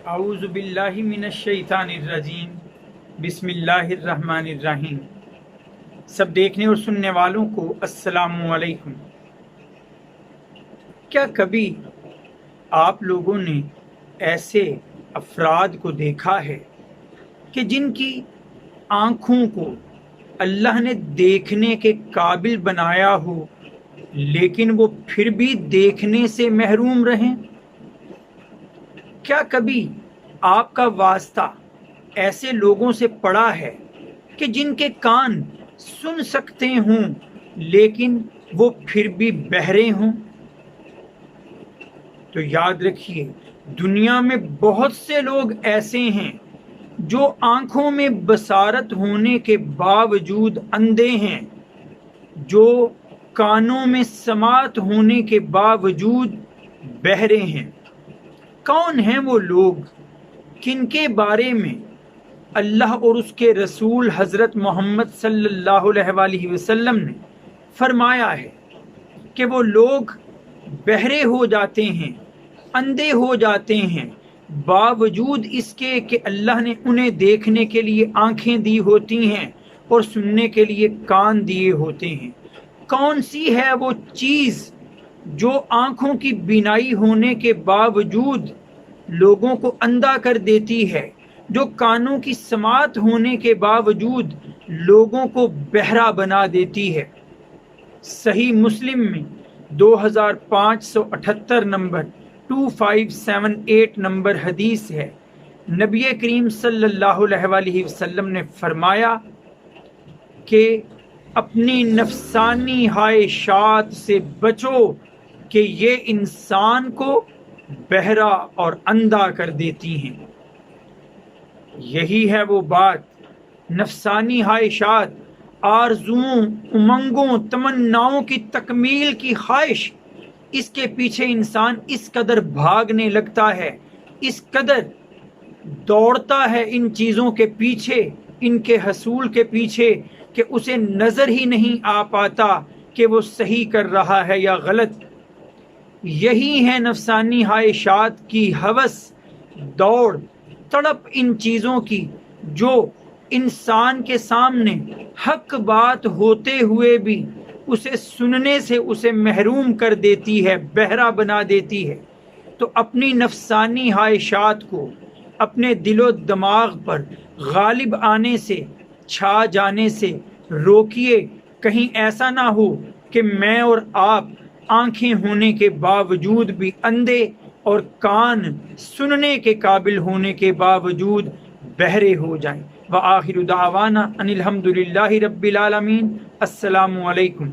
اعوذ باللہ من الشیطان الرجیم بسم اللہ الرحمن الرحیم۔ سب دیکھنے اور سننے والوں کو السلام علیکم۔ کیا کبھی آپ لوگوں نے ایسے افراد کو دیکھا ہے کہ جن کی آنکھوں کو اللہ نے دیکھنے کے قابل بنایا ہو لیکن وہ پھر بھی دیکھنے سے محروم رہیں؟ کیا کبھی آپ کا واسطہ ایسے لوگوں سے پڑا ہے کہ جن کے کان سن سکتے ہوں لیکن وہ پھر بھی بہرے ہوں؟ تو یاد رکھیے، دنیا میں بہت سے لوگ ایسے ہیں جو آنکھوں میں بصارت ہونے کے باوجود اندھے ہیں، جو کانوں میں سماعت ہونے کے باوجود بہرے ہیں۔ کون ہیں وہ لوگ کن کے بارے میں اللہ اور اس کے رسول حضرت محمد صلی اللہ علیہ وآلہ وسلم نے فرمایا ہے کہ وہ لوگ بہرے ہو جاتے ہیں، اندھے ہو جاتے ہیں، باوجود اس کے کہ اللہ نے انہیں دیکھنے کے لیے آنکھیں دی ہوتی ہیں اور سننے کے لیے کان دیے ہوتے ہیں؟ کون سی ہے وہ چیز جو آنکھوں کی بینائی ہونے کے باوجود لوگوں کو اندھا کر دیتی ہے، جو کانوں کی سماعت ہونے کے باوجود لوگوں کو بہرا بنا دیتی ہے؟ صحیح مسلم میں 2578 نمبر 2578 نمبر حدیث ہے، نبی کریم صلی اللہ علیہ وآلہ وسلم نے فرمایا کہ اپنی نفسانی خواہشات سے بچو کہ یہ انسان کو بہرا اور اندھا کر دیتی ہیں۔ یہی ہے وہ بات، نفسانی خواہشات، آرزوؤں، امنگوں، تمناؤں کی تکمیل کی خواہش، اس کے پیچھے انسان اس قدر بھاگنے لگتا ہے، اس قدر دوڑتا ہے ان چیزوں کے پیچھے، ان کے حصول کے پیچھے، کہ اسے نظر ہی نہیں آ پاتا کہ وہ صحیح کر رہا ہے یا غلط۔ یہی ہے نفسانی خواہشات کی ہوس، دوڑ، تڑپ ان چیزوں کی، جو انسان کے سامنے حق بات ہوتے ہوئے بھی اسے سننے سے اسے محروم کر دیتی ہے، بہرا بنا دیتی ہے۔ تو اپنی نفسانی خواہشات کو اپنے دل و دماغ پر غالب آنے سے، چھا جانے سے روکیے، کہیں ایسا نہ ہو کہ میں اور آپ آنکھیں ہونے کے باوجود بھی اندھے اور کان سننے کے قابل ہونے کے باوجود بہرے ہو جائیں۔ وآخر دعوانا ان الحمد للہ رب العالمین۔ السلام علیکم۔